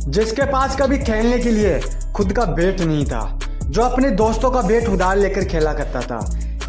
जिसके पास कभी खेलने के लिए खुद का बैट नहीं था, जो अपने दोस्तों का बैट उधार लेकर खेला करता था,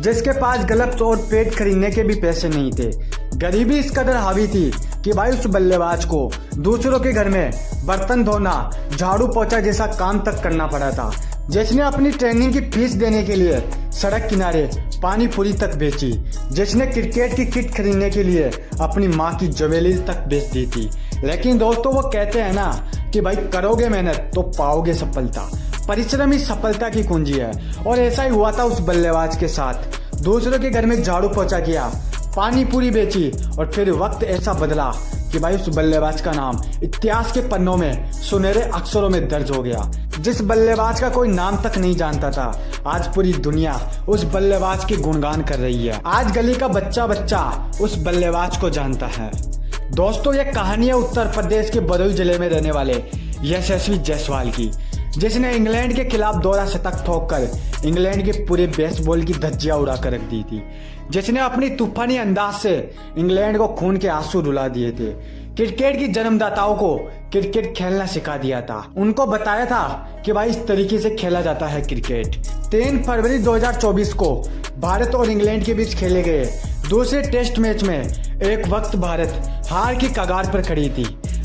जिसके पास ग्लव्स और पैड खरीदने के भी पैसे नहीं थे। गरीबी इस कदर हावी थी कि भाई उस बल्लेबाज को दूसरों के घर में बर्तन धोना, झाड़ू पोछा जैसा काम तक करना पड़ा था। जिसने अपनी ट्रेनिंग की फीस देने के लिए सड़क किनारे पानी पूरी तक बेची, जिसने क्रिकेट की किट खरीदने के लिए अपनी माँ की ज्वेलरी तक बेच दी थी। लेकिन दोस्तों, वो कहते हैं ना कि भाई करोगे मेहनत तो पाओगे सफलता। परिश्रम ही सफलता की कुंजी है, और ऐसा ही हुआ था उस बल्लेबाज के साथ। दूसरों के घर में झाड़ू पोछा किया, पानी पूरी बेची, और फिर वक्त ऐसा बदला कि भाई उस बल्लेबाज का नाम इतिहास के पन्नों में सुनहरे अक्षरों में दर्ज हो गया। जिस बल्लेबाज का कोई नाम तक नहीं जानता था, आज पूरी दुनिया उस बल्लेबाज के गुणगान कर रही है। आज गली का बच्चा बच्चा उस बल्लेबाज को जानता है। दोस्तों, ये कहानी है उत्तर प्रदेश के बदौली जिले में रहने वाले यशस्वी जायसवाल की, जिसने इंग्लैंड के खिलाफ दोहरा शतक ठोककर इंग्लैंड के पूरे बेसबॉल की धज्जियां उड़ा कर रख दी थी, जिसने अपनी तूफानी अंदाज से इंग्लैंड को खून के आंसू रुला दिए थे। क्रिकेट की जन्मदाताओं को क्रिकेट खेलना सिखा दिया था, उनको बताया था कि भाई इस तरीके से खेला जाता है क्रिकेट। 3 फरवरी 2024 को भारत और इंग्लैंड के बीच खेले गए दूसरे टेस्ट मैच में एक वक्त भारत हार की कगार पर खड़ी थी।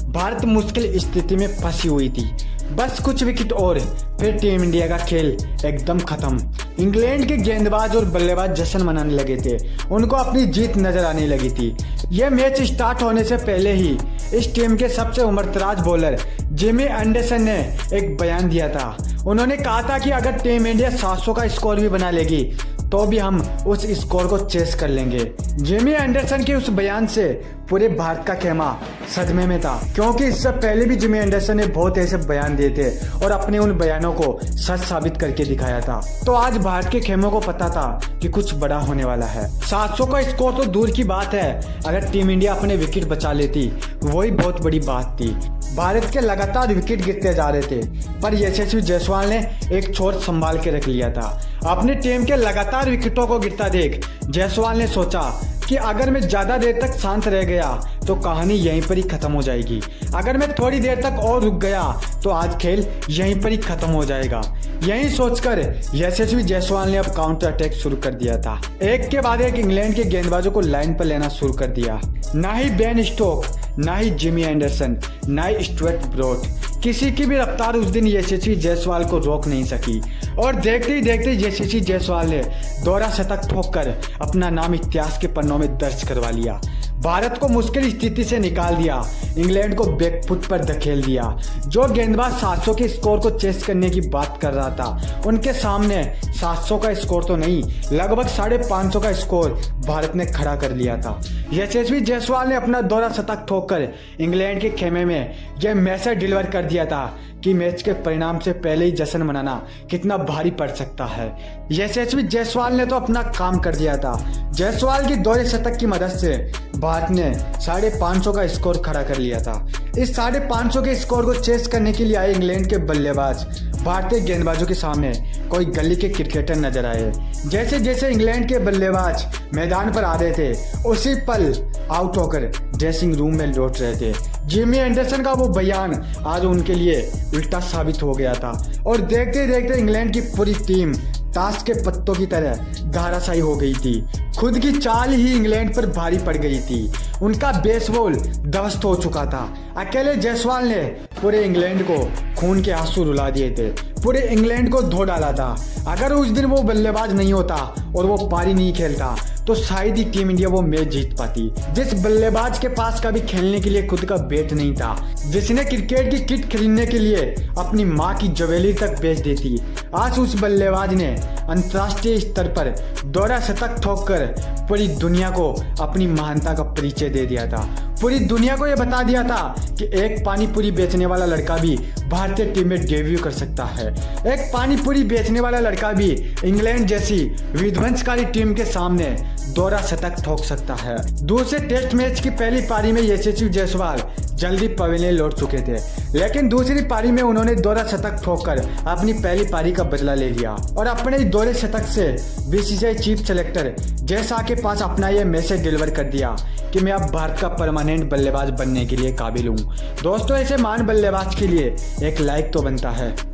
भारत मुश्किल स्थिति में फंसी हुई थी, बस कुछ विकेट और फिर टीम इंडिया का खेल एकदम खत्म। इंग्लैंड के गेंदबाज और बल्लेबाज जश्न मनाने लगे थे, उनको अपनी जीत नजर आने लगी थी। यह मैच स्टार्ट होने से पहले ही इस टीम के सबसे उम्रदराज बॉलर जिमी एंडरसन ने एक बयान दिया था। उन्होंने कहा था कि अगर टीम इंडिया 700 का स्कोर भी बना लेगी तो भी हम उस स्कोर को चेस कर लेंगे। जिमी एंडरसन के उस बयान से पूरे भारत का खेमा सदमे में था, क्योंकि इससे पहले भी जिमी एंडरसन ने बहुत ऐसे बयान दिए थे और अपने उन बयानों को सच साबित करके दिखाया था। तो आज भारत के खेमों को पता था कि कुछ बड़ा होने वाला है। 700 का स्कोर तो दूर की बात है, अगर टीम इंडिया अपने विकेट बचा लेती वही बहुत बड़ी बात थी। भारत के लगातार विकेट गिरते जा रहे थे, पर यशस्वी जायसवाल ने एक छोर संभाल के रख लिया था। अपनी टीम के लगातार विकेटों को गिरता देख जायसवाल ने सोचा कि अगर मैं ज्यादा देर तक शांत रह गया तो कहानी यहीं पर ही खत्म हो जाएगी। अगर मैं थोड़ी देर तक और रुक गया तो आज खेल यहीं पर ही खत्म हो जाएगा। यही सोचकर यशस्वी जायसवाल ने अब काउंटर अटैक शुरू कर दिया था। एक के बाद एक इंग्लैंड के गेंदबाजों को लाइन पर लेना शुरू कर दिया। ना ही बेन स्टोक, ना ही जिमी एंडरसन, ना ही स्टुअर्ट ब्रॉड, किसी की भी रफ्तार उस दिन यशस्वी जायसवाल को रोक नहीं सकी। और देखते ही देखते यशस्वी जायसवाल ने दोहरा शतक ठोककर अपना नाम इतिहास के पन्नों में दर्ज करवा लिया। भारत को मुश्किल स्थिति से निकाल दिया, इंग्लैंड को बैकफुट पर धकेल दिया। जो गेंदबाज 700 के स्कोर को चेस करने की बात कर रहा था, उनके सामने 700 का स्कोर तो नहीं, लगभग 550 का स्कोर भारत ने खड़ा कर लिया था। यशस्वी जायसवाल ने अपना दोहरा शतक ठोककर इंग्लैंड के खेमे में यह मैसेज डिलीवर कर दिया था कि मैच के परिणाम से पहले ही जश्न मनाना कितना भारी पड़ सकता है। यशस्वी जायसवाल ने तो अपना काम कर दिया था। जायसवाल की दोहरे शतक की मदद से भारत ने 550 का स्कोर खड़ा कर लिया था। इस 550 के स्कोर को चेस करने के लिए आए इंग्लैंड के बल्लेबाज भारतीय गेंदबाजों के सामने कोई गली के क्रिकेटर नजर आए। जैसे जैसे इंग्लैंड के बल्लेबाज मैदान पर आ रहे थे, उसी पल आउट होकर ड्रेसिंग रूम में लौट रहे थे। जिमी एंडरसन का वो बयान आज उनके लिए उल्टा साबित हो गया था, और देखते देखते इंग्लैंड की पूरी टीम ताश के पत्तों की तरह धाराशायी हो गई थी। खुद की चाल ही इंग्लैंड पर भारी पड़ गई थी, उनका बेसबॉल ध्वस्त हो चुका था। अकेले जायसवाल ने पूरे इंग्लैंड को खून के आंसू रुला दिए थे, पूरे इंग्लैंड को धो डाला था। अगर उस दिन वो बल्लेबाज नहीं होता और वो पारी नहीं खेलता तो शायद ही टीम इंडिया वो मैच जीत पाती। जिस बल्लेबाज के पास कभी खेलने के लिए खुद का बैट नहीं था, जिसने क्रिकेट की किट खरीदने के लिए अपनी माँ की ज्वेलरी तक बेच दी थी, आज उस बल्लेबाज ने अंतर्राष्ट्रीय स्तर पर दोहरा शतक ठोककर पूरी दुनिया को अपनी महानता का परिचय दे दिया था। पूरी दुनिया को यह बता दिया था कि एक पानी पूरी बेचने वाला लड़का भी भारतीय टीम में डेब्यू कर सकता है। एक पानी पूरी बेचने वाला लड़का भी इंग्लैंड जैसी विध्वंसकारी टीम के सामने दोहरा शतक ठोक सकता है। दूसरे टेस्ट मैच की पहली पारी में यशस्वी जायसवाल जल्दी पवेलियन लौट चुके थे, लेकिन दूसरी पारी में उन्होंने दोहरा शतक ठोककर अपनी पहली पारी का बदला ले लिया और अपने दोहरे शतक से BCCI chief selector Jay Shah के पास अपना यह मैसेज डिलीवर कर दिया कि मैं अब भारत का परमानेंट परमानेंट बल्लेबाज बनने के लिए काबिल हूँ। दोस्तों, ऐसे महान बल्लेबाज के लिए एक लाइक तो बनता है।